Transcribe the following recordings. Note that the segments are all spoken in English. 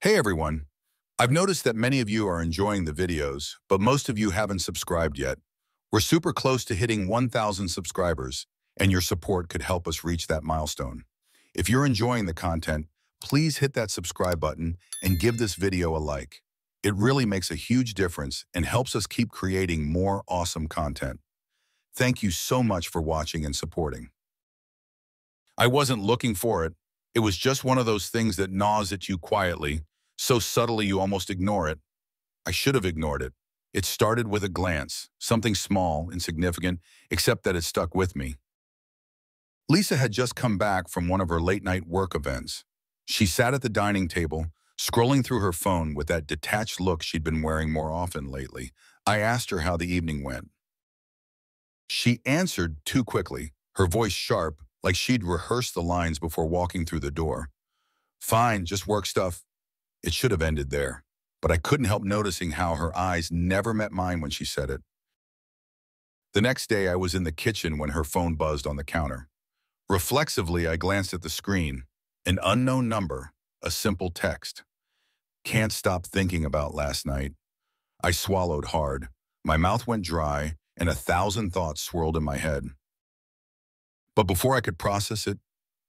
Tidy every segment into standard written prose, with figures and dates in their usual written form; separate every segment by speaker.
Speaker 1: Hey everyone, I've noticed that many of you are enjoying the videos, but most of you haven't subscribed yet. We're super close to hitting 1,000 subscribers, and your support could help us reach that milestone. If you're enjoying the content, please hit that subscribe button and give this video a like. It really makes a huge difference and helps us keep creating more awesome content. Thank you so much for watching and supporting. I wasn't looking for it. It was just one of those things that gnaws at you quietly, so subtly you almost ignore it. I should have ignored it. It started with a glance, something small, insignificant, except that it stuck with me. Lisa had just come back from one of her late-night work events. She sat at the dining table, scrolling through her phone with that detached look she'd been wearing more often lately. I asked her how the evening went. She answered too quickly, her voice sharp, like she'd rehearsed the lines before walking through the door. Fine, just work stuff. It should have ended there, but I couldn't help noticing how her eyes never met mine when she said it. The next day, I was in the kitchen when her phone buzzed on the counter. Reflexively, I glanced at the screen. An unknown number, a simple text. Can't stop thinking about last night. I swallowed hard. My mouth went dry, and 1,000 thoughts swirled in my head. But before I could process it,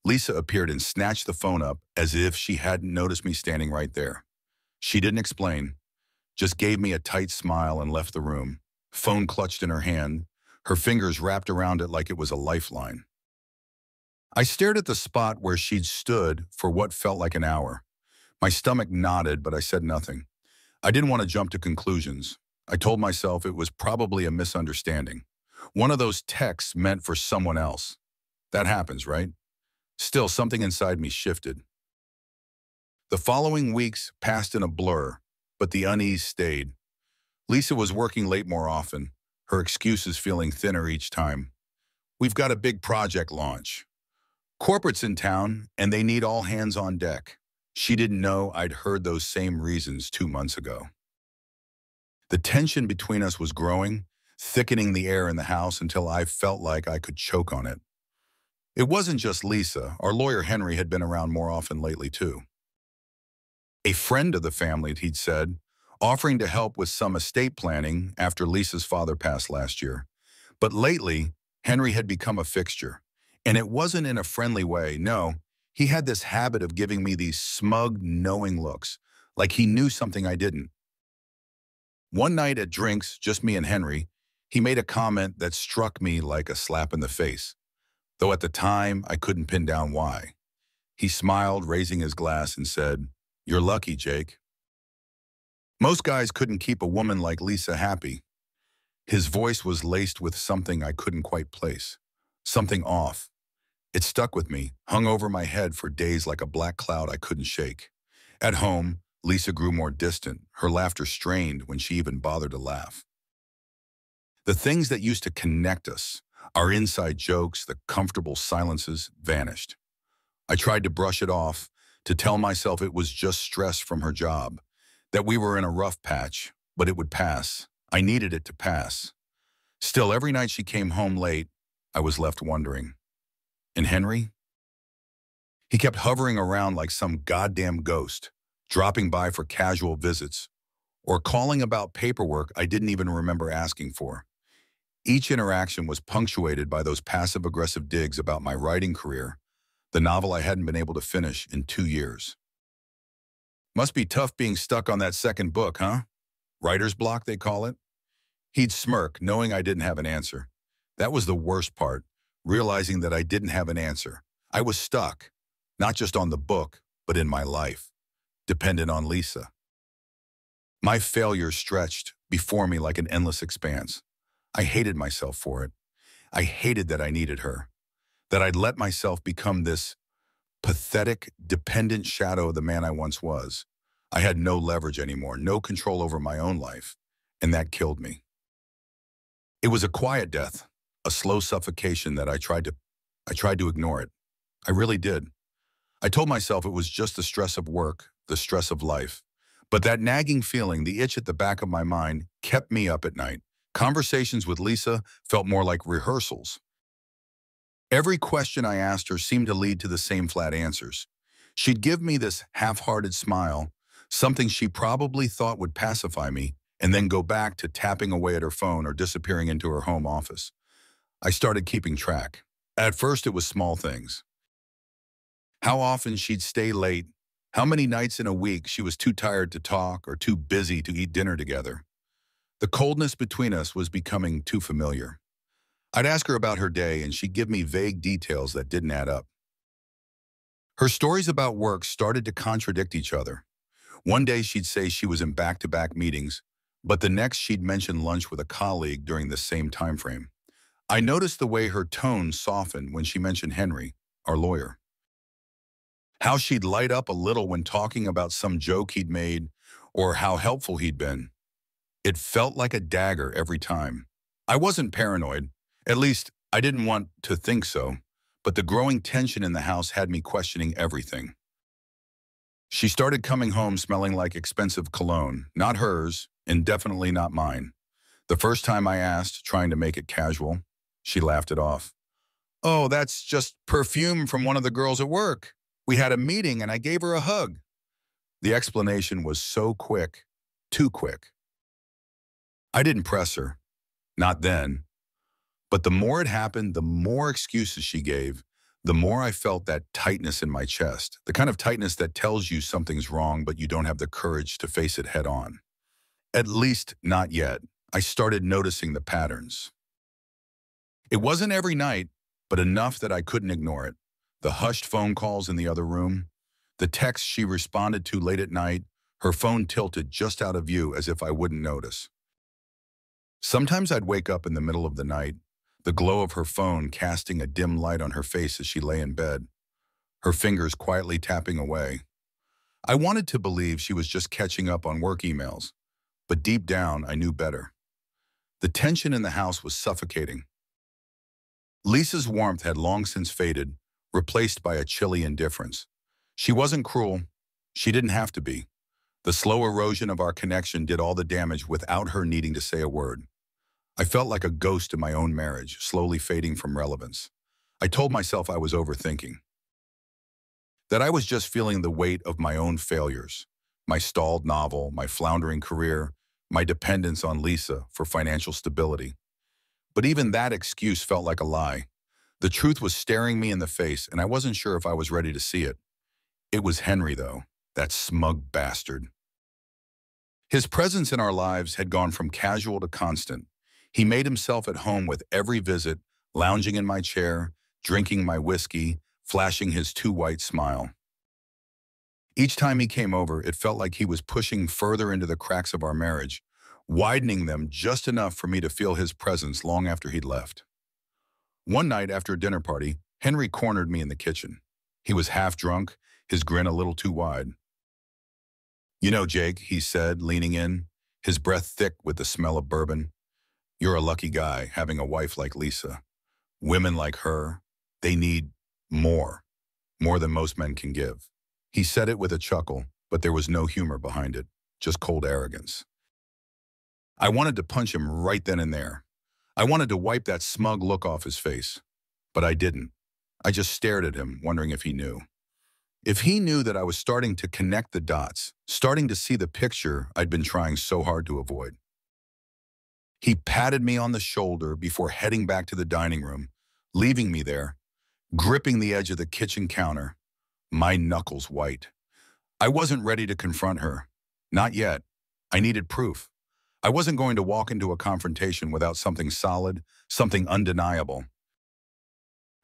Speaker 1: Lisa appeared and snatched the phone up as if she hadn't noticed me standing right there. She didn't explain, just gave me a tight smile and left the room, phone clutched in her hand, her fingers wrapped around it like it was a lifeline. I stared at the spot where she'd stood for what felt like an hour. My stomach knotted, but I said nothing. I didn't want to jump to conclusions. I told myself it was probably a misunderstanding. One of those texts meant for someone else. That happens, right? Still, something inside me shifted. The following weeks passed in a blur, but the unease stayed. Lisa was working late more often, her excuses feeling thinner each time. We've got a big project launch. Corporate's in town, and they need all hands on deck. She didn't know I'd heard those same reasons 2 months ago. The tension between us was growing, thickening the air in the house until I felt like I could choke on it. It wasn't just Lisa. Our lawyer Henry had been around more often lately too. A friend of the family, he'd said, offering to help with some estate planning after Lisa's father passed last year. But lately, Henry had become a fixture. And it wasn't in a friendly way, no. He had this habit of giving me these smug, knowing looks, like he knew something I didn't. One night at drinks, just me and Henry, he made a comment that struck me like a slap in the face, though at the time I couldn't pin down why. He smiled, raising his glass, and said, "You're lucky, Jake." Most guys couldn't keep a woman like Lisa happy. His voice was laced with something I couldn't quite place, something off. It stuck with me, hung over my head for days like a black cloud I couldn't shake. At home, Lisa grew more distant, her laughter strained when she even bothered to laugh. The things that used to connect us, our inside jokes, the comfortable silences, vanished. I tried to brush it off, to tell myself it was just stress from her job, that we were in a rough patch, but it would pass. I needed it to pass. Still, every night she came home late, I was left wondering. And Henry? He kept hovering around like some goddamn ghost, dropping by for casual visits, or calling about paperwork I didn't even remember asking for. Each interaction was punctuated by those passive-aggressive digs about my writing career, the novel I hadn't been able to finish in 2 years. Must be tough being stuck on that second book, huh? Writer's block, they call it. He'd smirk, knowing I didn't have an answer. That was the worst part, realizing that I didn't have an answer. I was stuck, not just on the book, but in my life, dependent on Lisa. My failure stretched before me like an endless expanse. I hated myself for it. I hated that I needed her, that I'd let myself become this pathetic, dependent shadow of the man I once was. I had no leverage anymore, no control over my own life, and that killed me. It was a quiet death, a slow suffocation that I tried to ignore it. I really did. I told myself it was just the stress of work, the stress of life. But that nagging feeling, the itch at the back of my mind, kept me up at night. Conversations with Lisa felt more like rehearsals. Every question I asked her seemed to lead to the same flat answers. She'd give me this half-hearted smile, something she probably thought would pacify me, and then go back to tapping away at her phone or disappearing into her home office. I started keeping track. At first, it was small things. How often she'd stay late, how many nights in a week she was too tired to talk or too busy to eat dinner together. The coldness between us was becoming too familiar. I'd ask her about her day, and she'd give me vague details that didn't add up. Her stories about work started to contradict each other. One day she'd say she was in back-to-back meetings, but the next she'd mention lunch with a colleague during the same time frame. I noticed the way her tone softened when she mentioned Henry, our lawyer. How she'd light up a little when talking about some joke he'd made or how helpful he'd been. It felt like a dagger every time. I wasn't paranoid. At least, I didn't want to think so. But the growing tension in the house had me questioning everything. She started coming home smelling like expensive cologne, not hers, and definitely not mine. The first time I asked, trying to make it casual, she laughed it off. "Oh, that's just perfume from one of the girls at work. We had a meeting and I gave her a hug." The explanation was so quick, too quick. I didn't press her, not then. But the more it happened, the more excuses she gave, the more I felt that tightness in my chest, the kind of tightness that tells you something's wrong but you don't have the courage to face it head on. At least not yet. I started noticing the patterns. It wasn't every night, but enough that I couldn't ignore it. The hushed phone calls in the other room, the texts she responded to late at night, her phone tilted just out of view as if I wouldn't notice. Sometimes I'd wake up in the middle of the night, the glow of her phone casting a dim light on her face as she lay in bed, her fingers quietly tapping away. I wanted to believe she was just catching up on work emails, but deep down I knew better. The tension in the house was suffocating. Lisa's warmth had long since faded, replaced by a chilly indifference. She wasn't cruel. She didn't have to be. The slow erosion of our connection did all the damage without her needing to say a word. I felt like a ghost in my own marriage, slowly fading from relevance. I told myself I was overthinking, that I was just feeling the weight of my own failures, my stalled novel, my floundering career, my dependence on Lisa for financial stability. But even that excuse felt like a lie. The truth was staring me in the face, and I wasn't sure if I was ready to see it. It was Henry, though, that smug bastard. His presence in our lives had gone from casual to constant. He made himself at home with every visit, lounging in my chair, drinking my whiskey, flashing his too white smile. Each time he came over, it felt like he was pushing further into the cracks of our marriage, widening them just enough for me to feel his presence long after he'd left. One night after a dinner party, Henry cornered me in the kitchen. He was half drunk, his grin a little too wide. "You know, Jake," he said, leaning in, his breath thick with the smell of bourbon, "you're a lucky guy having a wife like Lisa. Women like her, they need more than most men can give." He said it with a chuckle, but there was no humor behind it, just cold arrogance. I wanted to punch him right then and there. I wanted to wipe that smug look off his face, but I didn't. I just stared at him, wondering if he knew. If he knew that I was starting to connect the dots, starting to see the picture I'd been trying so hard to avoid. He patted me on the shoulder before heading back to the dining room, leaving me there, gripping the edge of the kitchen counter, my knuckles white. I wasn't ready to confront her. Not yet. I needed proof. I wasn't going to walk into a confrontation without something solid, something undeniable.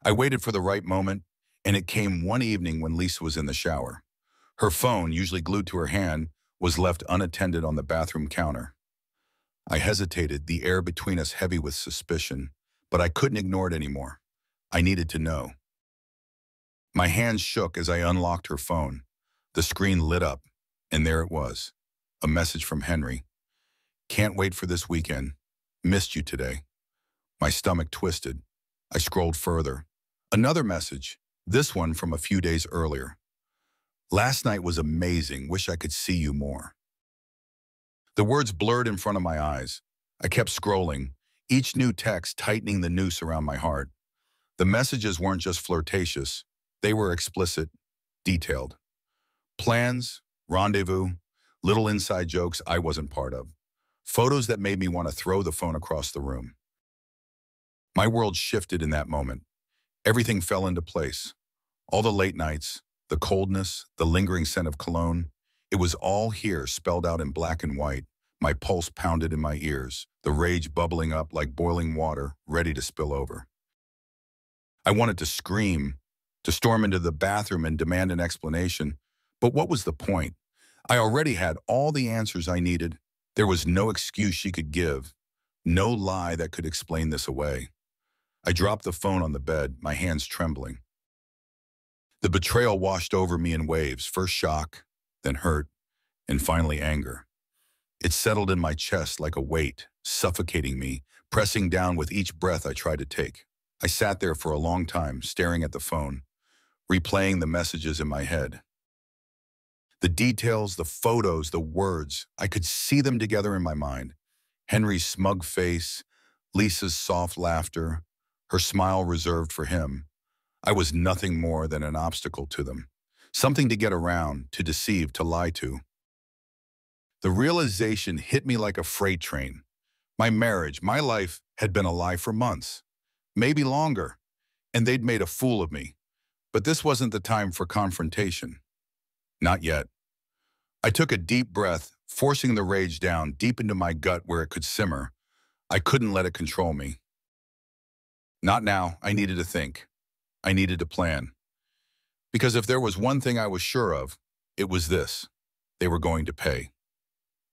Speaker 1: I waited for the right moment, and it came one evening when Lisa was in the shower. Her phone, usually glued to her hand, was left unattended on the bathroom counter. I hesitated, the air between us heavy with suspicion, but I couldn't ignore it anymore. I needed to know. My hands shook as I unlocked her phone. The screen lit up, and there it was, a message from Henry. "Can't wait for this weekend. Missed you today." My stomach twisted. I scrolled further. Another message, this one from a few days earlier. "Last night was amazing. Wish I could see you more." The words blurred in front of my eyes. I kept scrolling, each new text tightening the noose around my heart. The messages weren't just flirtatious. They were explicit, detailed. Plans, rendezvous, little inside jokes I wasn't part of, photos that made me want to throw the phone across the room. My world shifted in that moment. Everything fell into place. All the late nights, the coldness, the lingering scent of cologne, it was all here spelled out in black and white. My pulse pounded in my ears, the rage bubbling up like boiling water, ready to spill over. I wanted to scream, to storm into the bathroom and demand an explanation, but what was the point? I already had all the answers I needed. There was no excuse she could give, no lie that could explain this away. I dropped the phone on the bed, my hands trembling. The betrayal washed over me in waves, first shock, then hurt, and finally anger. It settled in my chest like a weight, suffocating me, pressing down with each breath I tried to take. I sat there for a long time, staring at the phone, replaying the messages in my head. The details, the photos, the words, I could see them together in my mind. Henry's smug face, Lisa's soft laughter, her smile reserved for him. I was nothing more than an obstacle to them, something to get around, to deceive, to lie to. The realization hit me like a freight train. My marriage, my life had been a lie for months, maybe longer, and they'd made a fool of me. But this wasn't the time for confrontation. Not yet. I took a deep breath, forcing the rage down deep into my gut where it could simmer. I couldn't let it control me. Not now. I needed to think. I needed to plan. Because if there was one thing I was sure of, it was this. They were going to pay.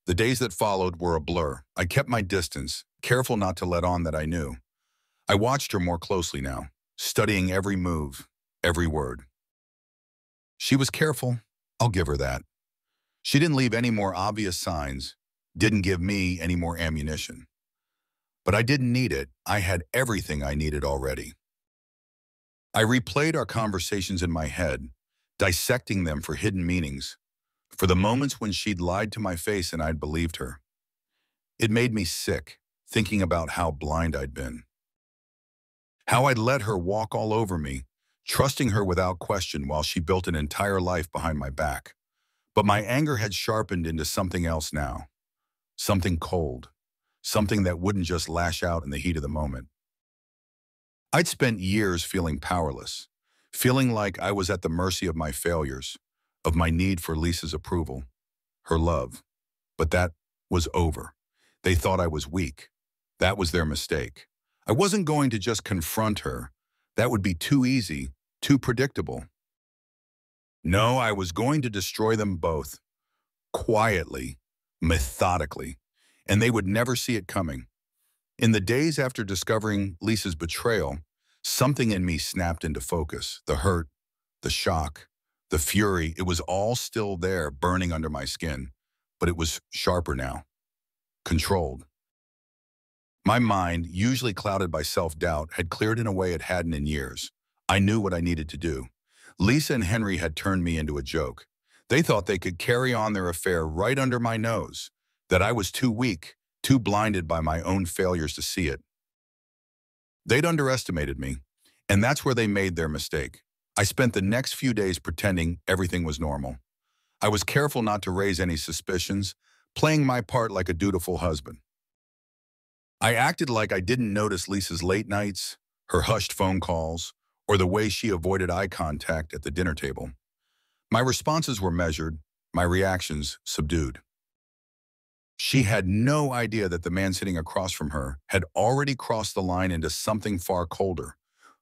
Speaker 1: The days that followed were a blur. I kept my distance, careful not to let on that I knew. I watched her more closely now, studying every move, every word. She was careful. I'll give her that. She didn't leave any more obvious signs, didn't give me any more ammunition. But I didn't need it. I had everything I needed already. I replayed our conversations in my head, dissecting them for hidden meanings, for the moments when she'd lied to my face and I'd believed her. It made me sick, thinking about how blind I'd been. How I'd let her walk all over me, trusting her without question while she built an entire life behind my back. But my anger had sharpened into something else now, something cold, something that wouldn't just lash out in the heat of the moment. I'd spent years feeling powerless, feeling like I was at the mercy of my failures, of my need for Lisa's approval, her love. But that was over. They thought I was weak. That was their mistake. I wasn't going to just confront her. That would be too easy, too predictable. No, I was going to destroy them both, quietly, methodically, and they would never see it coming. In the days after discovering Lisa's betrayal, something in me snapped into focus. The hurt, the shock, the fury, it was all still there, burning under my skin, but it was sharper now, controlled. My mind, usually clouded by self-doubt, had cleared in a way it hadn't in years. I knew what I needed to do. Lisa and Henry had turned me into a joke. They thought they could carry on their affair right under my nose, that I was too weak, too blinded by my own failures to see it. They'd underestimated me, and that's where they made their mistake. I spent the next few days pretending everything was normal. I was careful not to raise any suspicions, playing my part like a dutiful husband. I acted like I didn't notice Lisa's late nights, her hushed phone calls, or the way she avoided eye contact at the dinner table. My responses were measured, my reactions subdued. She had no idea that the man sitting across from her had already crossed the line into something far colder,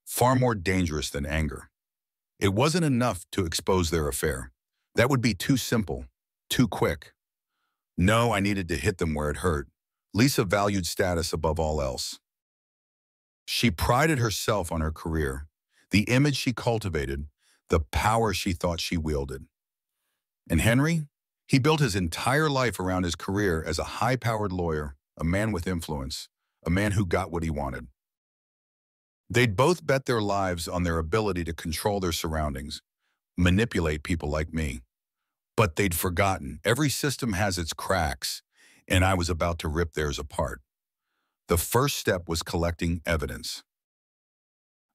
Speaker 1: far more dangerous than anger. It wasn't enough to expose their affair. That would be too simple, too quick. No, I needed to hit them where it hurt. Lisa valued status above all else. She prided herself on her career, the image she cultivated, the power she thought she wielded. And Henry? He built his entire life around his career as a high-powered lawyer, a man with influence, a man who got what he wanted. They'd both bet their lives on their ability to control their surroundings, manipulate people like me. But they'd forgotten every system has its cracks, and I was about to rip theirs apart. The first step was collecting evidence.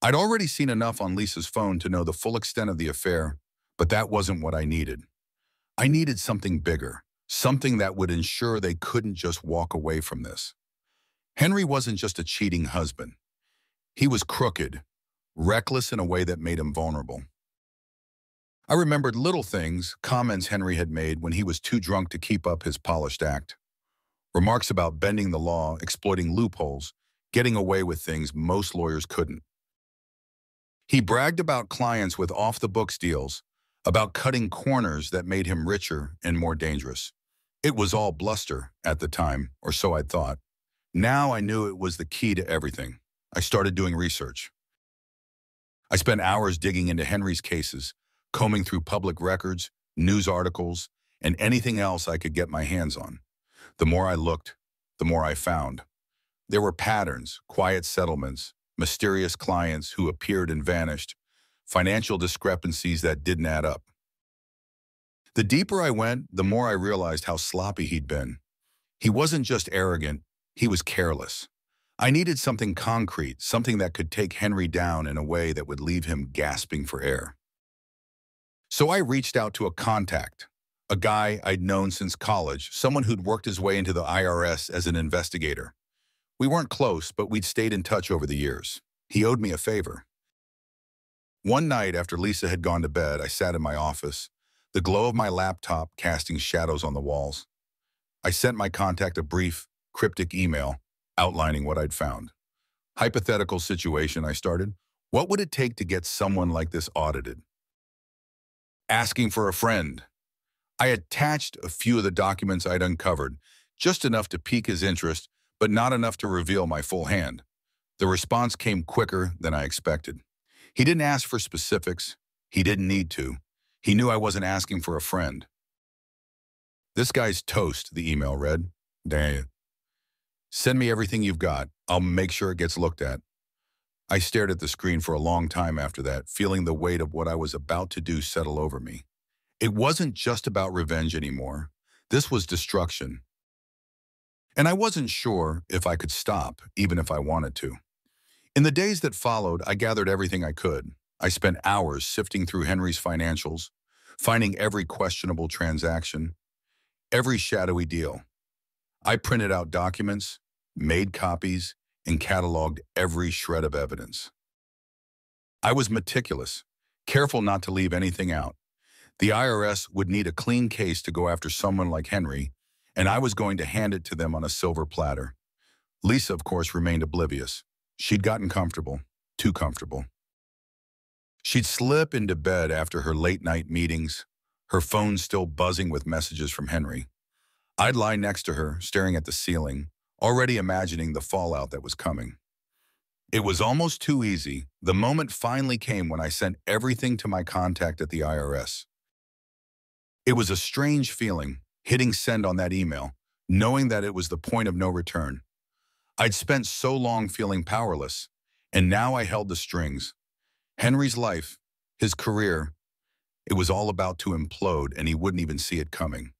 Speaker 1: I'd already seen enough on Lisa's phone to know the full extent of the affair, but that wasn't what I needed. I needed something bigger, something that would ensure they couldn't just walk away from this. Henry wasn't just a cheating husband. He was crooked, reckless in a way that made him vulnerable. I remembered little things, comments Henry had made when he was too drunk to keep up his polished act. Remarks about bending the law, exploiting loopholes, getting away with things most lawyers couldn't. He bragged about clients with off-the-books deals, about cutting corners that made him richer and more dangerous. It was all bluster at the time, or so I thought. Now I knew it was the key to everything. I started doing research. I spent hours digging into Henry's cases, combing through public records, news articles, and anything else I could get my hands on. The more I looked, the more I found. There were patterns, quiet settlements, mysterious clients who appeared and vanished, financial discrepancies that didn't add up. The deeper I went, the more I realized how sloppy he'd been. He wasn't just arrogant, he was careless. I needed something concrete, something that could take Henry down in a way that would leave him gasping for air. So I reached out to a contact, a guy I'd known since college, someone who'd worked his way into the IRS as an investigator. We weren't close, but we'd stayed in touch over the years. He owed me a favor. One night after Lisa had gone to bed, I sat in my office, the glow of my laptop casting shadows on the walls. I sent my contact a brief, cryptic email outlining what I'd found. Hypothetical situation, I started. What would it take to get someone like this audited? Asking for a friend. I attached a few of the documents I'd uncovered, just enough to pique his interest, but not enough to reveal my full hand. The response came quicker than I expected. He didn't ask for specifics. He didn't need to. He knew I wasn't asking for a friend. "This guy's toast," the email read. "Dang it. Send me everything you've got. I'll make sure it gets looked at." I stared at the screen for a long time after that, feeling the weight of what I was about to do settle over me. It wasn't just about revenge anymore. This was destruction. And I wasn't sure if I could stop, even if I wanted to. In the days that followed, I gathered everything I could. I spent hours sifting through Henry's financials, finding every questionable transaction, every shadowy deal. I printed out documents, made copies, and cataloged every shred of evidence. I was meticulous, careful not to leave anything out. The IRS would need a clean case to go after someone like Henry, and I was going to hand it to them on a silver platter. Lisa, of course, remained oblivious. She'd gotten comfortable, too comfortable. She'd slip into bed after her late-night meetings, her phone still buzzing with messages from Henry. I'd lie next to her, staring at the ceiling, already imagining the fallout that was coming. It was almost too easy. The moment finally came when I sent everything to my contact at the IRS. It was a strange feeling, hitting send on that email, knowing that it was the point of no return. I'd spent so long feeling powerless, and now I held the strings. Henry's life, his career, it was all about to implode, and he wouldn't even see it coming.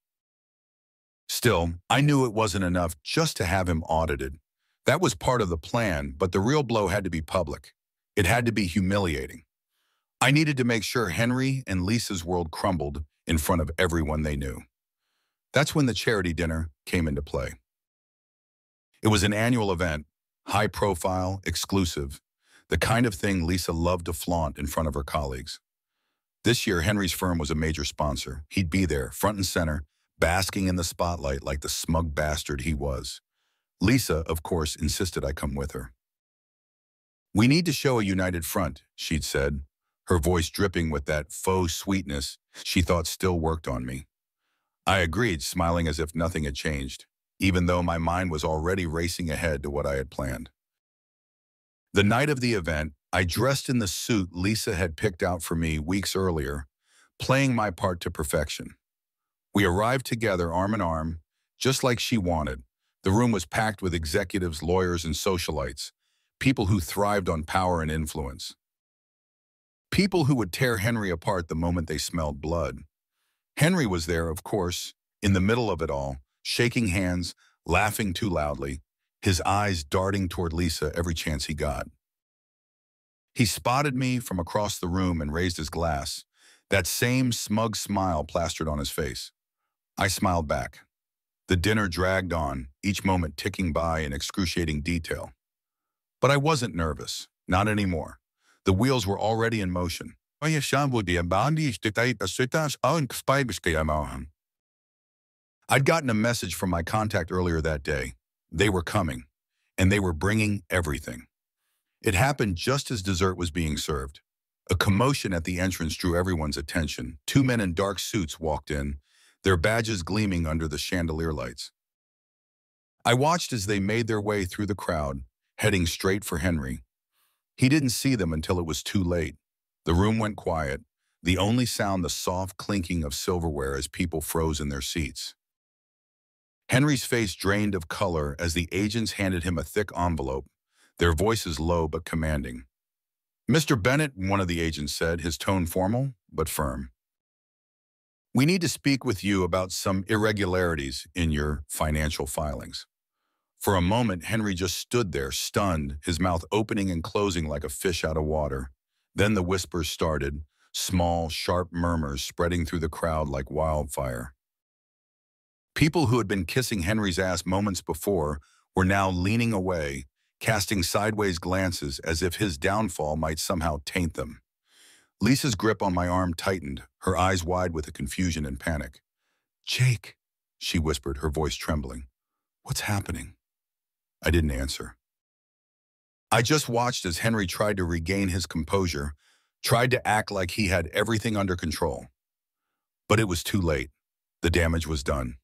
Speaker 1: Still, I knew it wasn't enough just to have him audited. That was part of the plan, but the real blow had to be public. It had to be humiliating. I needed to make sure Henry and Lisa's world crumbled in front of everyone they knew. That's when the charity dinner came into play. It was an annual event, high profile, exclusive, the kind of thing Lisa loved to flaunt in front of her colleagues. This year, Henry's firm was a major sponsor. He'd be there, front and center, basking in the spotlight like the smug bastard he was. Lisa, of course, insisted I come with her. "We need to show a united front," she'd said, her voice dripping with that faux sweetness she thought still worked on me. I agreed, smiling as if nothing had changed, even though my mind was already racing ahead to what I had planned. The night of the event, I dressed in the suit Lisa had picked out for me weeks earlier, playing my part to perfection. We arrived together arm in arm, just like she wanted. The room was packed with executives, lawyers, and socialites, people who thrived on power and influence. People who would tear Henry apart the moment they smelled blood. Henry was there, of course, in the middle of it all, shaking hands, laughing too loudly, his eyes darting toward Lisa every chance he got. He spotted me from across the room and raised his glass, that same smug smile plastered on his face. I smiled back. The dinner dragged on, each moment ticking by in excruciating detail. But I wasn't nervous, not anymore. The wheels were already in motion. I'd gotten a message from my contact earlier that day. They were coming, and they were bringing everything. It happened just as dessert was being served. A commotion at the entrance drew everyone's attention. Two men in dark suits walked in, their badges gleaming under the chandelier lights. I watched as they made their way through the crowd, heading straight for Henry. He didn't see them until it was too late. The room went quiet, the only sound the soft clinking of silverware as people froze in their seats. Henry's face drained of color as the agents handed him a thick envelope, their voices low but commanding. "Mr. Bennett," one of the agents said, his tone formal but firm. "We need to speak with you about some irregularities in your financial filings." For a moment, Henry just stood there, stunned, his mouth opening and closing like a fish out of water. Then the whispers started, small, sharp murmurs spreading through the crowd like wildfire. People who had been kissing Henry's ass moments before were now leaning away, casting sideways glances as if his downfall might somehow taint them. Lisa's grip on my arm tightened, her eyes wide with the confusion and panic. "Jake," she whispered, her voice trembling. "What's happening?" I didn't answer. I just watched as Henry tried to regain his composure, tried to act like he had everything under control. But it was too late. The damage was done.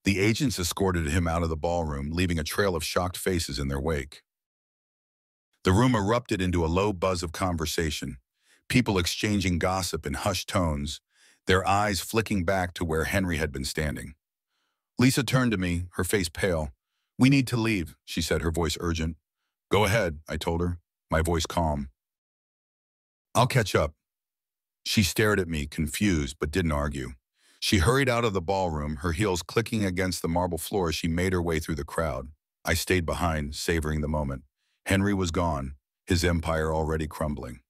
Speaker 1: The agents escorted him out of the ballroom, leaving a trail of shocked faces in their wake. The room erupted into a low buzz of conversation, people exchanging gossip in hushed tones, their eyes flicking back to where Henry had been standing. Lisa turned to me, her face pale. "We need to leave," she said, her voice urgent. "Go ahead," I told her, my voice calm. "I'll catch up." She stared at me, confused, but didn't argue. She hurried out of the ballroom, her heels clicking against the marble floor as she made her way through the crowd. I stayed behind, savoring the moment. Henry was gone, his empire already crumbling.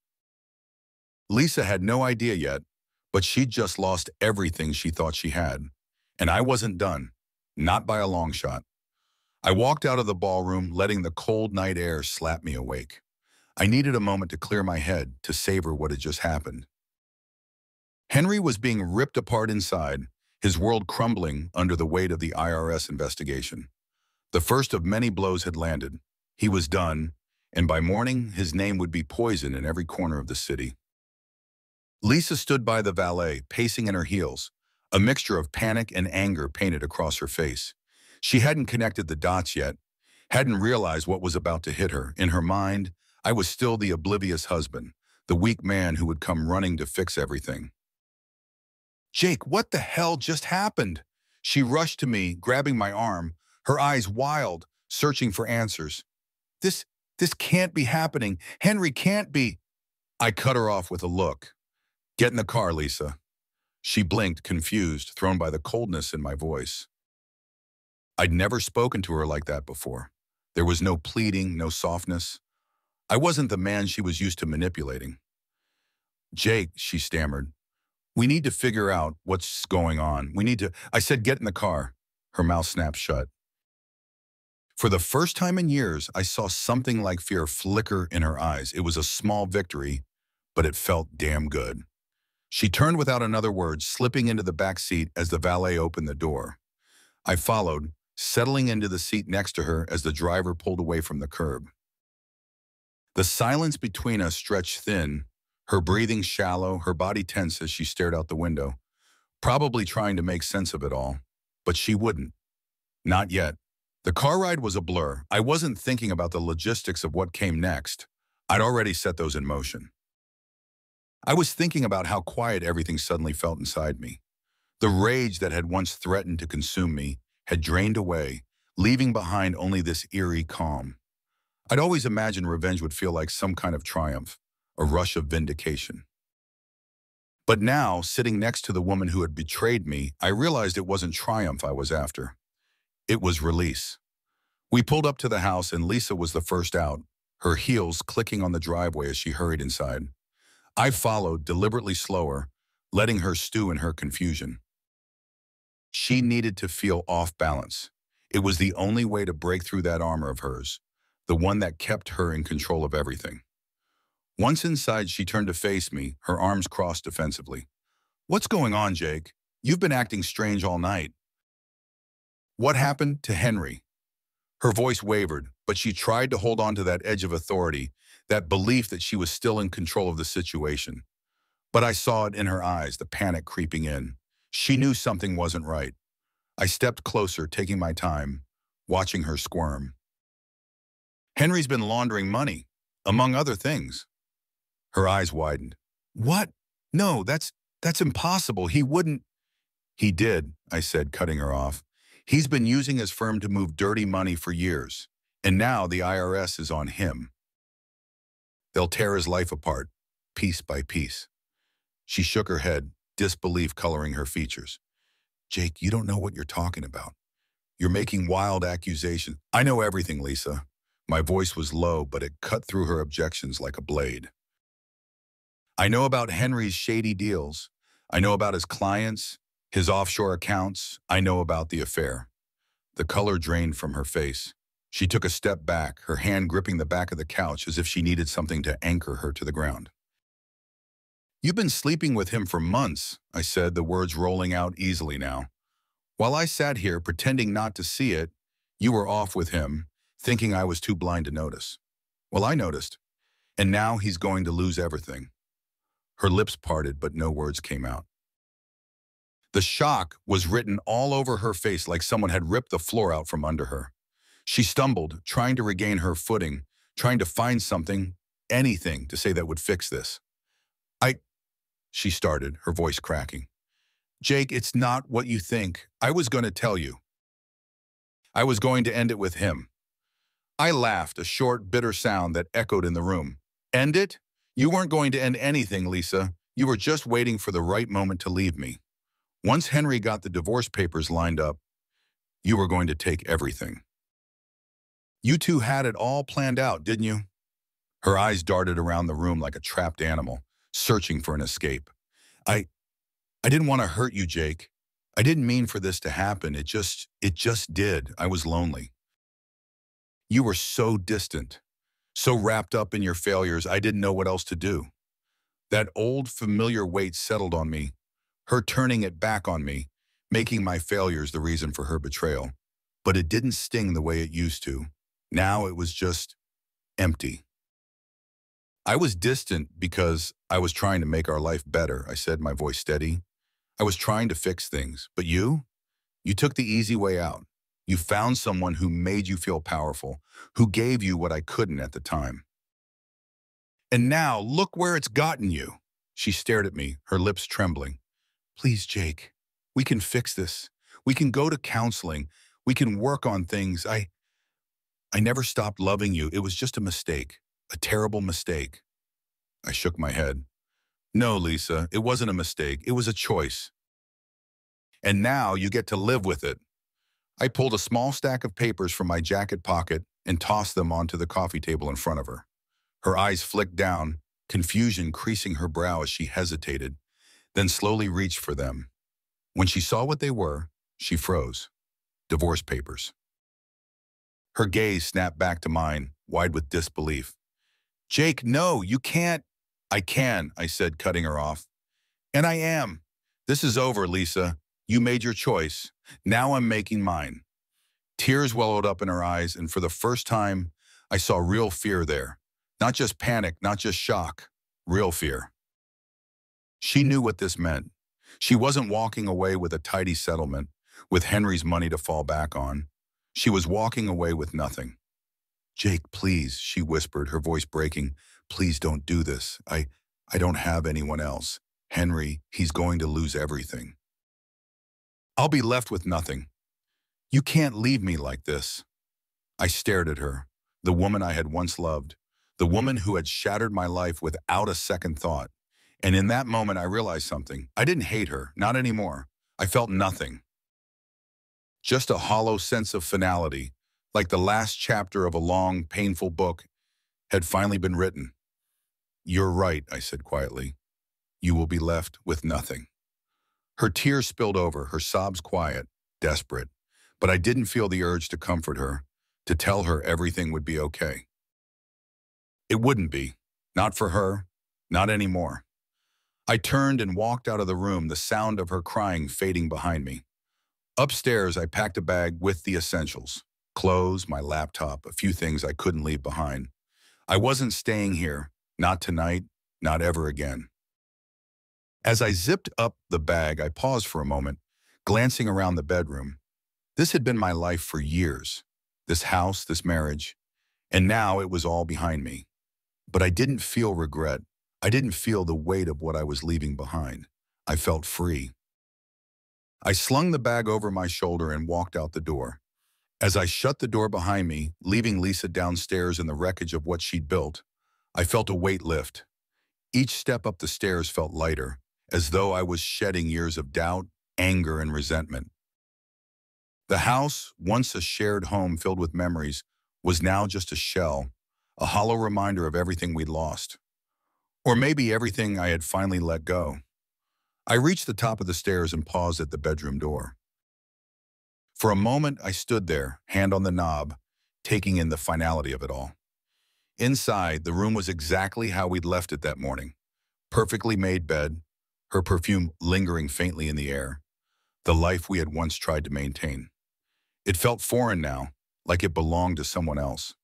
Speaker 1: Lisa had no idea yet, but she'd just lost everything she thought she had. And I wasn't done, not by a long shot. I walked out of the ballroom, letting the cold night air slap me awake. I needed a moment to clear my head, to savor what had just happened. Henry was being ripped apart inside, his world crumbling under the weight of the IRS investigation. The first of many blows had landed. He was done, and by morning, his name would be poisoned in every corner of the city. Lisa stood by the valet, pacing in her heels, a mixture of panic and anger painted across her face. She hadn't connected the dots yet, hadn't realized what was about to hit her. In her mind, I was still the oblivious husband, the weak man who would come running to fix everything. "Jake, what the hell just happened?" She rushed to me, grabbing my arm, her eyes wild, searching for answers. This can't be happening. Henry can't be." I cut her off with a look. "Get in the car, Lisa." She blinked, confused, thrown by the coldness in my voice. I'd never spoken to her like that before. There was no pleading, no softness. I wasn't the man she was used to manipulating. "Jake," she stammered, "we need to figure out what's going on. I said get in the car." Her mouth snapped shut. For the first time in years, I saw something like fear flicker in her eyes. It was a small victory, but it felt damn good. She turned without another word, slipping into the back seat as the valet opened the door. I followed, settling into the seat next to her as the driver pulled away from the curb. The silence between us stretched thin, her breathing shallow, her body tense as she stared out the window, probably trying to make sense of it all. But she wouldn't. Not yet. The car ride was a blur. I wasn't thinking about the logistics of what came next. I'd already set those in motion. I was thinking about how quiet everything suddenly felt inside me. The rage that had once threatened to consume me had drained away, leaving behind only this eerie calm. I'd always imagined revenge would feel like some kind of triumph, a rush of vindication. But now, sitting next to the woman who had betrayed me, I realized it wasn't triumph I was after. It was release. We pulled up to the house and Lisa was the first out, her heels clicking on the driveway as she hurried inside. I followed, deliberately slower, letting her stew in her confusion. She needed to feel off balance. It was the only way to break through that armor of hers, the one that kept her in control of everything. Once inside, she turned to face me, her arms crossed defensively. "What's going on, Jake? You've been acting strange all night." "What happened to Henry?" Her voice wavered, but she tried to hold on to that edge of authority, that belief that she was still in control of the situation. But I saw it in her eyes, the panic creeping in. She knew something wasn't right. I stepped closer, taking my time, watching her squirm. "Henry's been laundering money, among other things." Her eyes widened. "What? No, that's impossible. He wouldn't." "He did," I said, cutting her off. "He's been using his firm to move dirty money for years, and now the IRS is on him. They'll tear his life apart, piece by piece." She shook her head, disbelief coloring her features. "Jake, you don't know what you're talking about. You're making wild accusations." "I know everything, Lisa." My voice was low, but it cut through her objections like a blade. "I know about Henry's shady deals. I know about his clients, his offshore accounts. I know about the affair." The color drained from her face. She took a step back, her hand gripping the back of the couch as if she needed something to anchor her to the ground. "You've been sleeping with him for months," I said, the words rolling out easily now. "While I sat here pretending not to see it, you were off with him, thinking I was too blind to notice. Well, I noticed, and now he's going to lose everything." Her lips parted, but no words came out. The shock was written all over her face like someone had ripped the floor out from under her. She stumbled, trying to regain her footing, trying to find something, anything, to say that would fix this. She started, her voice cracking. "Jake, it's not what you think. I was going to tell you. I was going to end it with him." I laughed, a short, bitter sound that echoed in the room. "End it? You weren't going to end anything, Lisa. You were just waiting for the right moment to leave me. Once Henry got the divorce papers lined up, you were going to take everything. You two had it all planned out, didn't you?" Her eyes darted around the room like a trapped animal, searching for an escape. I didn't want to hurt you, Jake. I didn't mean for this to happen. It just did. I was lonely. You were so distant, so wrapped up in your failures, I didn't know what else to do. That old familiar weight settled on me, her turning it back on me, making my failures the reason for her betrayal. But it didn't sting the way it used to. Now it was just empty. "I was distant because I was trying to make our life better," I said, my voice steady. "I was trying to fix things. But you took the easy way out. You found someone who made you feel powerful, who gave you what I couldn't at the time. And now, look where it's gotten you." She stared at me, her lips trembling. "Please, Jake, we can fix this. We can go to counseling. We can work on things. I never stopped loving you. It was just a mistake. A terrible mistake." I shook my head. "No, Lisa, it wasn't a mistake. It was a choice. And now you get to live with it." I pulled a small stack of papers from my jacket pocket and tossed them onto the coffee table in front of her. Her eyes flicked down, confusion creasing her brow as she hesitated, then slowly reached for them. When she saw what they were, she froze. Divorce papers. Her gaze snapped back to mine, wide with disbelief. "Jake, no, you can't." "I can," I said, cutting her off. "And I am. This is over, Lisa. You made your choice. Now I'm making mine." Tears welled up in her eyes, and for the first time, I saw real fear there. Not just panic, not just shock, real fear. She knew what this meant. She wasn't walking away with a tidy settlement, with Henry's money to fall back on. She was walking away with nothing. "Jake, please," she whispered, her voice breaking. "Please don't do this. I don't have anyone else. Henry, he's going to lose everything. I'll be left with nothing. You can't leave me like this." I stared at her, the woman I had once loved, the woman who had shattered my life without a second thought. And in that moment, I realized something. I didn't hate her, not anymore. I felt nothing. Just a hollow sense of finality, like the last chapter of a long, painful book had finally been written. "You're right," I said quietly. "You will be left with nothing." Her tears spilled over, her sobs quiet, desperate. But I didn't feel the urge to comfort her, to tell her everything would be okay. It wouldn't be. Not for her. Not anymore. I turned and walked out of the room, the sound of her crying fading behind me. Upstairs, I packed a bag with the essentials. Clothes, my laptop, a few things I couldn't leave behind. I wasn't staying here. Not tonight. Not ever again. As I zipped up the bag, I paused for a moment, glancing around the bedroom. This had been my life for years. This house, this marriage. And now it was all behind me. But I didn't feel regret. I didn't feel the weight of what I was leaving behind. I felt free. I slung the bag over my shoulder and walked out the door. As I shut the door behind me, leaving Lisa downstairs in the wreckage of what she'd built, I felt a weight lift. Each step up the stairs felt lighter, as though I was shedding years of doubt, anger, and resentment. The house, once a shared home filled with memories, was now just a shell, a hollow reminder of everything we'd lost. Or maybe everything I had finally let go. I reached the top of the stairs and paused at the bedroom door. For a moment, I stood there, hand on the knob, taking in the finality of it all. Inside, the room was exactly how we'd left it that morning. Perfectly made bed, her perfume lingering faintly in the air, the life we had once tried to maintain. It felt foreign now, like it belonged to someone else.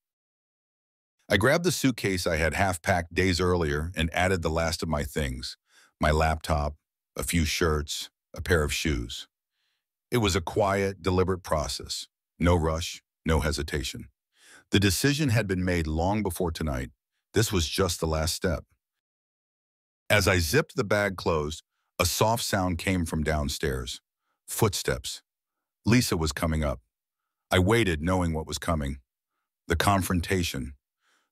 Speaker 1: I grabbed the suitcase I had half-packed days earlier and added the last of my things, my laptop, a few shirts, a pair of shoes. It was a quiet, deliberate process. No rush, no hesitation. The decision had been made long before tonight. This was just the last step. As I zipped the bag closed, a soft sound came from downstairs. Footsteps. Lisa was coming up. I waited, knowing what was coming. The confrontation.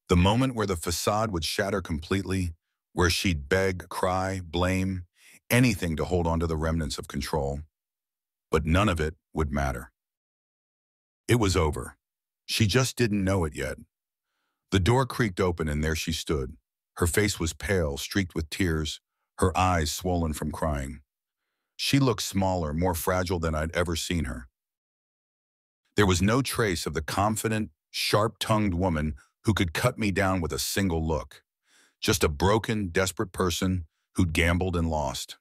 Speaker 1: The moment where the facade would shatter completely, where she'd beg, cry, blame, anything to hold on to the remnants of control. But none of it would matter. It was over. She just didn't know it yet. The door creaked open and there she stood. Her face was pale, streaked with tears, her eyes swollen from crying. She looked smaller, more fragile than I'd ever seen her. There was no trace of the confident, sharp-tongued woman who could cut me down with a single look. Just a broken, desperate person who'd gambled and lost.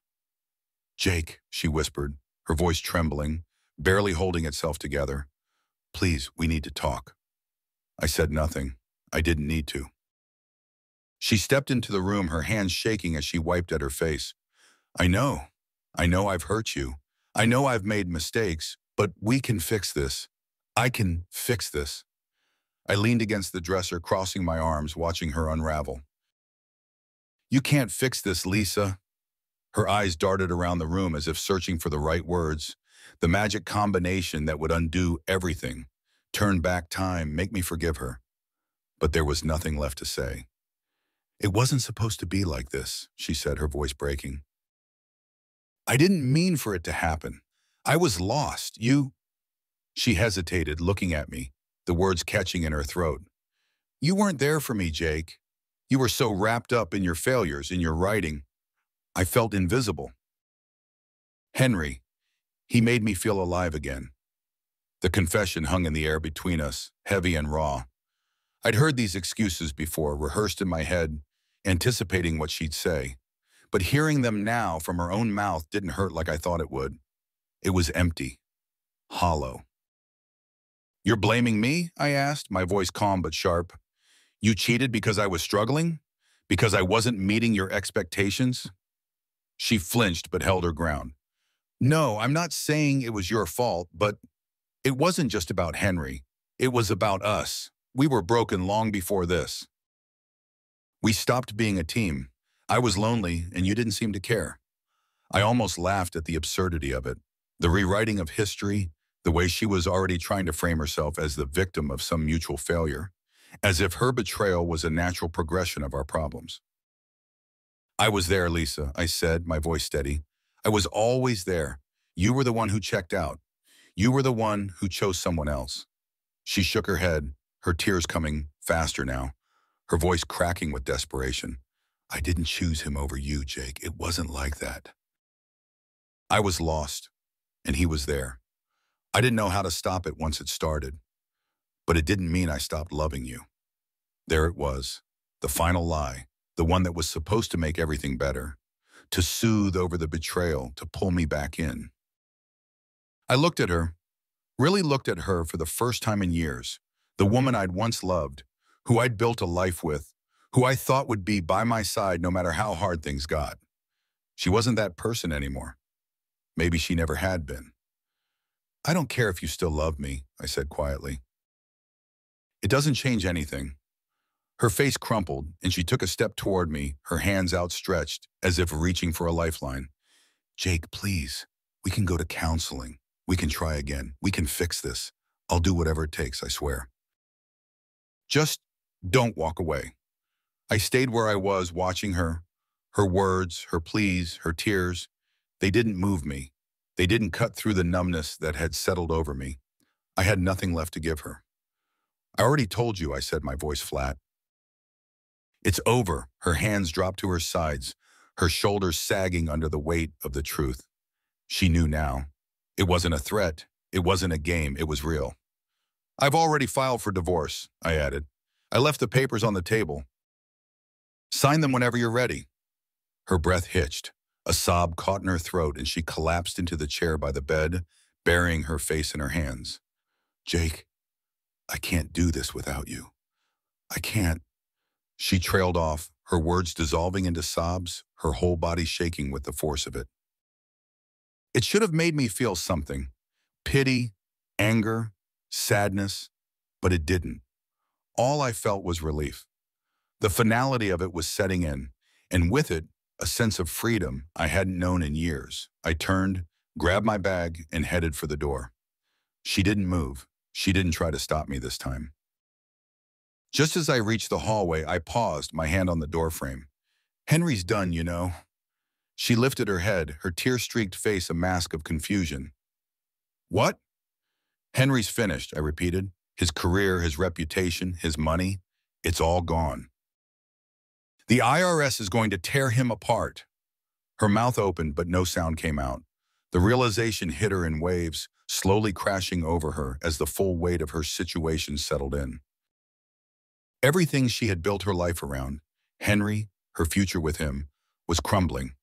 Speaker 1: "Jake," she whispered, her voice trembling, barely holding itself together. "Please, we need to talk." I said nothing. I didn't need to. She stepped into the room, her hands shaking as she wiped at her face. I know I've hurt you. I know I've made mistakes, but we can fix this. I can fix this." I leaned against the dresser, crossing my arms, watching her unravel. "You can't fix this, Lisa." Her eyes darted around the room as if searching for the right words, the magic combination that would undo everything, turn back time, make me forgive her. But there was nothing left to say. "It wasn't supposed to be like this," she said, her voice breaking. "I didn't mean for it to happen. I was lost. She hesitated, looking at me, the words catching in her throat. "You weren't there for me, Jake. You were so wrapped up in your failures, in your writing. I felt invisible. Henry, he made me feel alive again." The confession hung in the air between us, heavy and raw. I'd heard these excuses before, rehearsed in my head, anticipating what she'd say. But hearing them now from her own mouth didn't hurt like I thought it would. It was empty, hollow. "You're blaming me?" I asked, my voice calm but sharp. "You cheated because I was struggling? Because I wasn't meeting your expectations?" She flinched but held her ground. "No, I'm not saying it was your fault, but it wasn't just about Henry. It was about us. We were broken long before this. We stopped being a team. I was lonely, and you didn't seem to care." I almost laughed at the absurdity of it, the rewriting of history, the way she was already trying to frame herself as the victim of some mutual failure, as if her betrayal was a natural progression of our problems. "I was there, Lisa," I said, my voice steady. "I was always there. You were the one who checked out. You were the one who chose someone else." She shook her head, her tears coming faster now, her voice cracking with desperation. "I didn't choose him over you, Jake. It wasn't like that." I was lost, and he was there. I didn't know how to stop it once it started, but it didn't mean I stopped loving you. There it was, the final lie, the one that was supposed to make everything better, to soothe over the betrayal, to pull me back in. I looked at her, really looked at her for the first time in years, the woman I'd once loved, who I'd built a life with, who I thought would be by my side no matter how hard things got. She wasn't that person anymore. Maybe she never had been. I don't care if you still love me, I said quietly. It doesn't change anything. Her face crumpled, and she took a step toward me, her hands outstretched, as if reaching for a lifeline. Jake, please, we can go to counseling. We can try again. We can fix this. I'll do whatever it takes, I swear. Just don't walk away. I stayed where I was, watching her. Her words, her pleas, her tears, they didn't move me. They didn't cut through the numbness that had settled over me. I had nothing left to give her. I already told you, I said, my voice flat. It's over. Her hands dropped to her sides, her shoulders sagging under the weight of the truth. She knew now. It wasn't a threat. It wasn't a game. It was real. I've already filed for divorce, I added. I left the papers on the table. Sign them whenever you're ready. Her breath hitched. A sob caught in her throat, and she collapsed into the chair by the bed, burying her face in her hands. Jake, I can't do this without you. I can't. She trailed off, her words dissolving into sobs, her whole body shaking with the force of it. It should have made me feel something. Pity, anger, sadness, but it didn't. All I felt was relief. The finality of it was setting in, and with it, a sense of freedom I hadn't known in years. I turned, grabbed my bag, and headed for the door. She didn't move. She didn't try to stop me this time. Just as I reached the hallway, I paused, my hand on the doorframe. Henry's done, you know. She lifted her head, her tear-streaked face a mask of confusion. What? Henry's finished, I repeated. His career, his reputation, his money, it's all gone. The IRS is going to tear him apart. Her mouth opened, but no sound came out. The realization hit her in waves, slowly crashing over her as the full weight of her situation settled in. Everything she had built her life around, Henry, her future with him, was crumbling,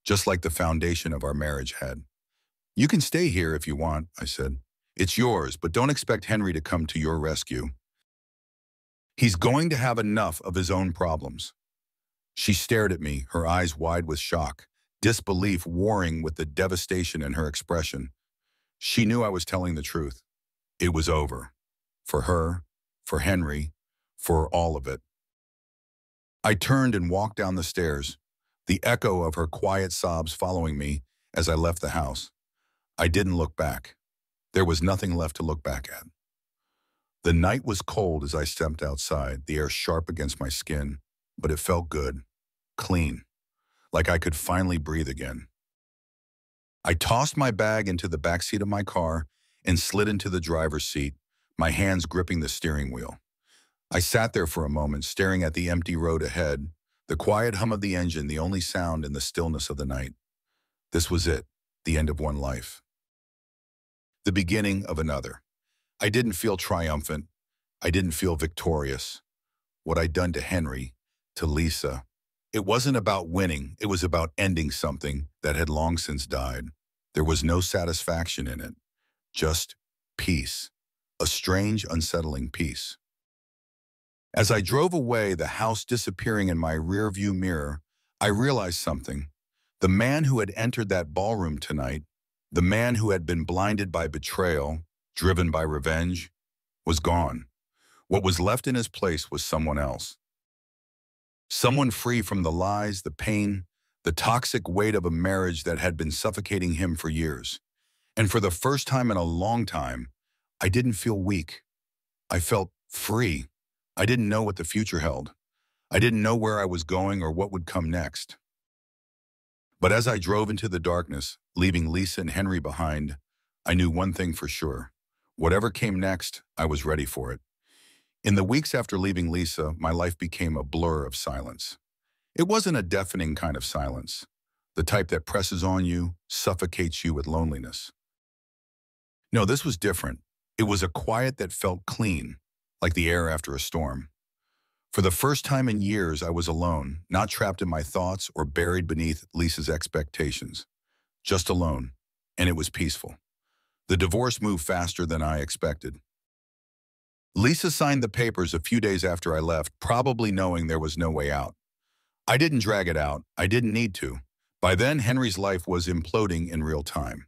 Speaker 1: just like the foundation of our marriage had. You can stay here if you want, I said. It's yours, but don't expect Henry to come to your rescue. He's going to have enough of his own problems. She stared at me, her eyes wide with shock, disbelief warring with the devastation in her expression. She knew I was telling the truth. It was over. For her, for Henry, for all of it. I turned and walked down the stairs, the echo of her quiet sobs following me as I left the house. I didn't look back. There was nothing left to look back at. The night was cold as I stepped outside, the air sharp against my skin, but it felt good, clean, like I could finally breathe again. I tossed my bag into the backseat of my car and slid into the driver's seat, my hands gripping the steering wheel. I sat there for a moment, staring at the empty road ahead, the quiet hum of the engine, the only sound in the stillness of the night. This was it, the end of one life. The beginning of another. I didn't feel triumphant. I didn't feel victorious. What I'd done to Henry, to Lisa, it wasn't about winning. It was about ending something that had long since died. There was no satisfaction in it, just peace, a strange, unsettling peace. As I drove away, the house disappearing in my rearview mirror, I realized something. The man who had entered that ballroom tonight, the man who had been blinded by betrayal, driven by revenge, was gone. What was left in his place was someone else. Someone free from the lies, the pain, the toxic weight of a marriage that had been suffocating him for years. And for the first time in a long time, I didn't feel weak. I felt free. I didn't know what the future held. I didn't know where I was going or what would come next. But as I drove into the darkness, leaving Lisa and Henry behind, I knew one thing for sure. Whatever came next, I was ready for it. In the weeks after leaving Lisa, my life became a blur of silence. It wasn't a deafening kind of silence. the type that presses on you, suffocates you with loneliness. No, this was different. It was a quiet that felt clean, like the air after a storm. For the first time in years, I was alone, not trapped in my thoughts or buried beneath Lisa's expectations. Just alone, and it was peaceful. The divorce moved faster than I expected. Lisa signed the papers a few days after I left, probably knowing there was no way out. I didn't drag it out. I didn't need to. By then, Henry's life was imploding in real time.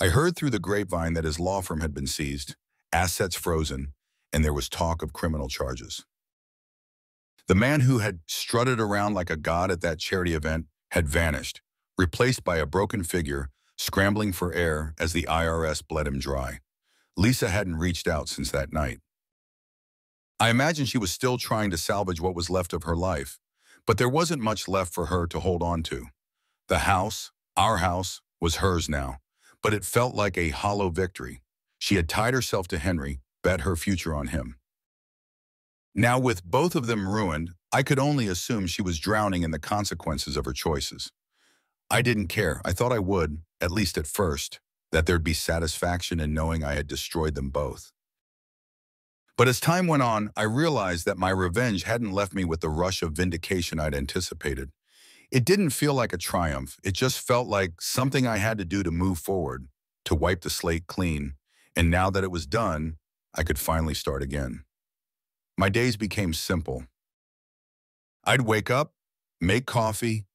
Speaker 1: I heard through the grapevine that his law firm had been seized, assets frozen, and there was talk of criminal charges. The man who had strutted around like a god at that charity event had vanished, replaced by a broken figure scrambling for air as the IRS bled him dry. Lisa hadn't reached out since that night. I imagine she was still trying to salvage what was left of her life, but there wasn't much left for her to hold on to. The house, our house, was hers now, but it felt like a hollow victory. She had tied herself to Henry, bet her future on him. Now, with both of them ruined, I could only assume she was drowning in the consequences of her choices. I didn't care. I thought I would, at least at first, that there'd be satisfaction in knowing I had destroyed them both. But as time went on, I realized that my revenge hadn't left me with the rush of vindication I'd anticipated. It didn't feel like a triumph. It just felt like something I had to do to move forward, to wipe the slate clean. And now that it was done, I could finally start again. My days became simple. I'd wake up, make coffee,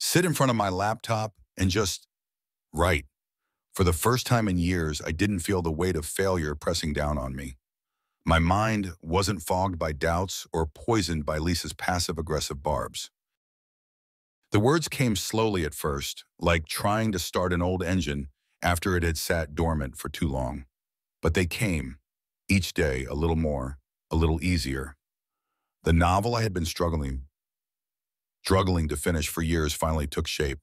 Speaker 1: sit in front of my laptop, and just write. For the first time in years, I didn't feel the weight of failure pressing down on me. My mind wasn't fogged by doubts or poisoned by Lisa's passive-aggressive barbs. The words came slowly at first, like trying to start an old engine after it had sat dormant for too long. But they came, each day a little more, a little easier. The novel I had been struggling to finish for years finally took shape.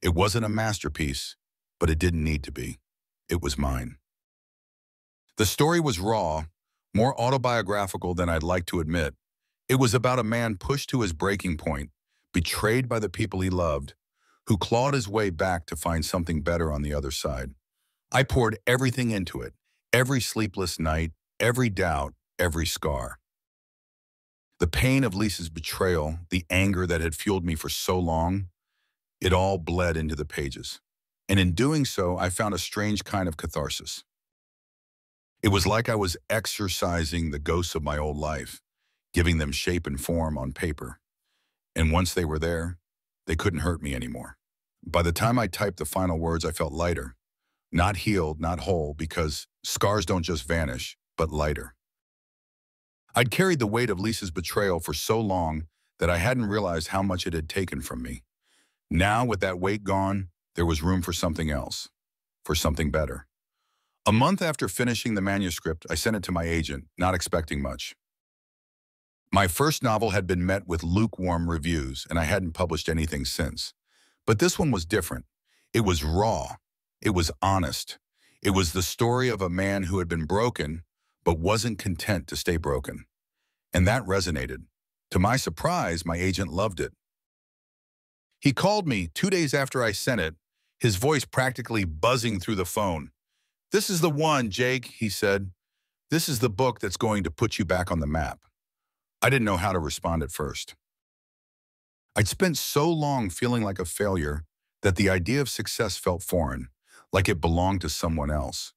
Speaker 1: It wasn't a masterpiece, but it didn't need to be. It was mine. The story was raw, more autobiographical than I'd like to admit. It was about a man pushed to his breaking point, betrayed by the people he loved, who clawed his way back to find something better on the other side. I poured everything into it, every sleepless night, every doubt, every scar. The pain of Lisa's betrayal, the anger that had fueled me for so long, it all bled into the pages. And in doing so, I found a strange kind of catharsis. It was like I was exorcising the ghosts of my old life, giving them shape and form on paper. And once they were there, they couldn't hurt me anymore. By the time I typed the final words, I felt lighter. Not healed, not whole, because scars don't just vanish, but lighter. I'd carried the weight of Lisa's betrayal for so long that I hadn't realized how much it had taken from me. Now, with that weight gone, there was room for something else, for something better. A month after finishing the manuscript, I sent it to my agent, not expecting much. My first novel had been met with lukewarm reviews, and I hadn't published anything since. But this one was different. It was raw. It was honest. It was the story of a man who had been broken, but wasn't content to stay broken. And that resonated. To my surprise, my agent loved it. He called me 2 days after I sent it, his voice practically buzzing through the phone. "This is the one, Jake," he said. "This is the book that's going to put you back on the map." I didn't know how to respond at first. I'd spent so long feeling like a failure that the idea of success felt foreign, like it belonged to someone else.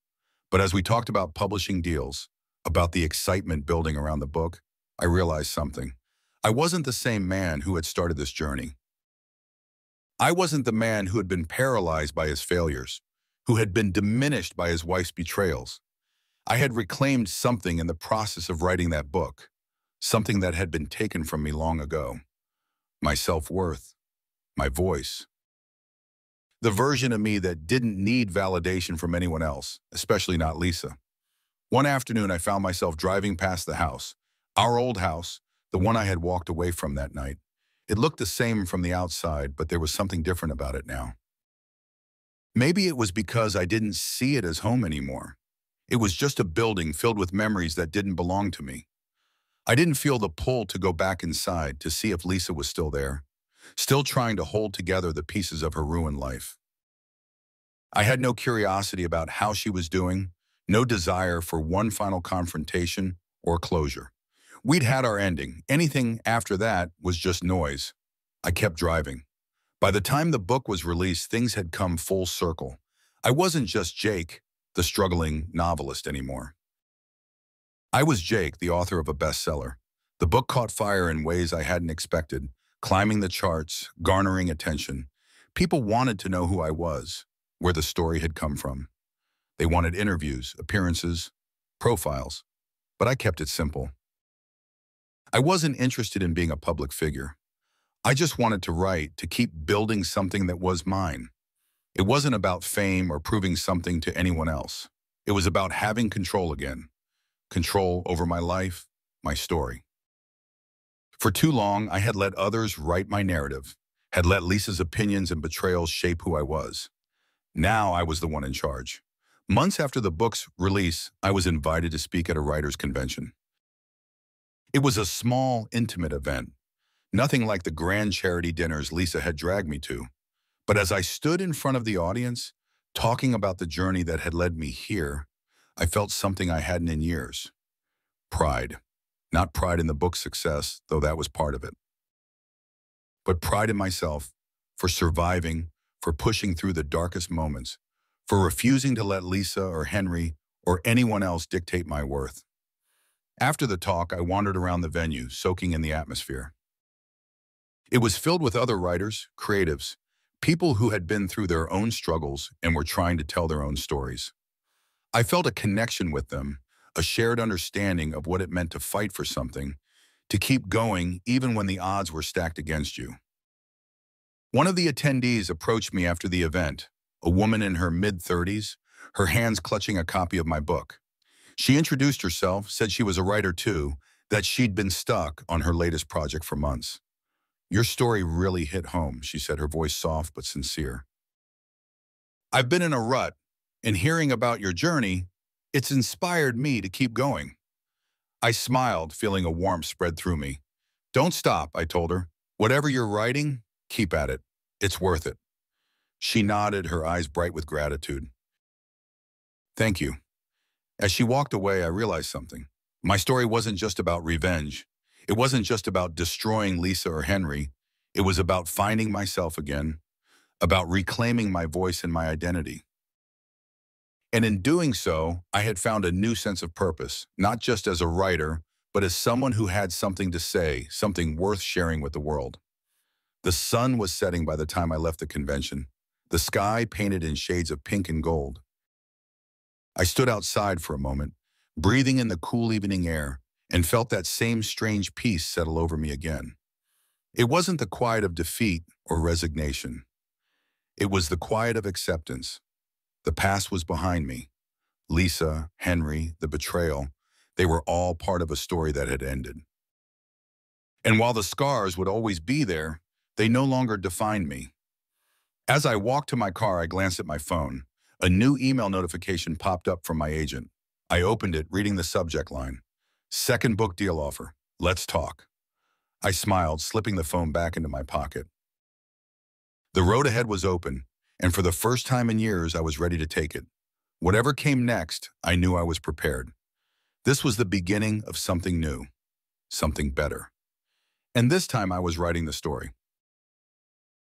Speaker 1: But as we talked about publishing deals, about the excitement building around the book, I realized something. I wasn't the same man who had started this journey. I wasn't the man who had been paralyzed by his failures, who had been diminished by his wife's betrayals. I had reclaimed something in the process of writing that book, something that had been taken from me long ago. My self-worth, my voice. The version of me that didn't need validation from anyone else, especially not Lisa. One afternoon, I found myself driving past the house, our old house, the one I had walked away from that night. It looked the same from the outside, but there was something different about it now. Maybe it was because I didn't see it as home anymore. It was just a building filled with memories that didn't belong to me. I didn't feel the pull to go back inside to see if Lisa was still there. still trying to hold together the pieces of her ruined life. I had no curiosity about how she was doing, no desire for one final confrontation or closure. We'd had our ending. Anything after that was just noise. I kept driving. By the time the book was released, things had come full circle. I wasn't just Jake, the struggling novelist anymore. I was Jake, the author of a bestseller. The book caught fire in ways I hadn't expected, climbing the charts, garnering attention. People wanted to know who I was, where the story had come from. They wanted interviews, appearances, profiles, but I kept it simple. I wasn't interested in being a public figure. I just wanted to write, to keep building something that was mine. It wasn't about fame or proving something to anyone else. It was about having control again. Control over my life, my story. For too long, I had let others write my narrative, had let Lisa's opinions and betrayals shape who I was. Now I was the one in charge. Months after the book's release, I was invited to speak at a writers' convention. It was a small, intimate event, nothing like the grand charity dinners Lisa had dragged me to. But as I stood in front of the audience, talking about the journey that had led me here, I felt something I hadn't in years. Pride. Not pride in the book's success, though that was part of it. But pride in myself, for surviving, for pushing through the darkest moments, for refusing to let Lisa or Henry or anyone else dictate my worth. After the talk, I wandered around the venue, soaking in the atmosphere. It was filled with other writers, creatives, people who had been through their own struggles and were trying to tell their own stories. I felt a connection with them, a shared understanding of what it meant to fight for something, to keep going even when the odds were stacked against you. One of the attendees approached me after the event, a woman in her mid-30s, her hands clutching a copy of my book. She introduced herself, said she was a writer too, that she'd been stuck on her latest project for months. "Your story really hit home," she said, her voice soft but sincere. "I've been in a rut, and hearing about your journey, it's inspired me to keep going." I smiled, feeling a warmth spread through me. "Don't stop," I told her. "Whatever you're writing, keep at it. It's worth it." She nodded, her eyes bright with gratitude. "Thank you." As she walked away, I realized something. My story wasn't just about revenge. It wasn't just about destroying Lisa or Henry. It was about finding myself again, about reclaiming my voice and my identity. And in doing so, I had found a new sense of purpose, not just as a writer, but as someone who had something to say, something worth sharing with the world. The sun was setting by the time I left the convention, the sky painted in shades of pink and gold. I stood outside for a moment, breathing in the cool evening air, and felt that same strange peace settle over me again. It wasn't the quiet of defeat or resignation. It was the quiet of acceptance. The past was behind me. Lisa, Henry, the betrayal, they were all part of a story that had ended. And while the scars would always be there, they no longer defined me. As I walked to my car, I glanced at my phone. A new email notification popped up from my agent. I opened it, reading the subject line. "Second book deal offer. Let's talk." I smiled, slipping the phone back into my pocket. The road ahead was open, and for the first time in years, I was ready to take it. Whatever came next, I knew I was prepared. This was the beginning of something new, something better. And this time I was writing the story.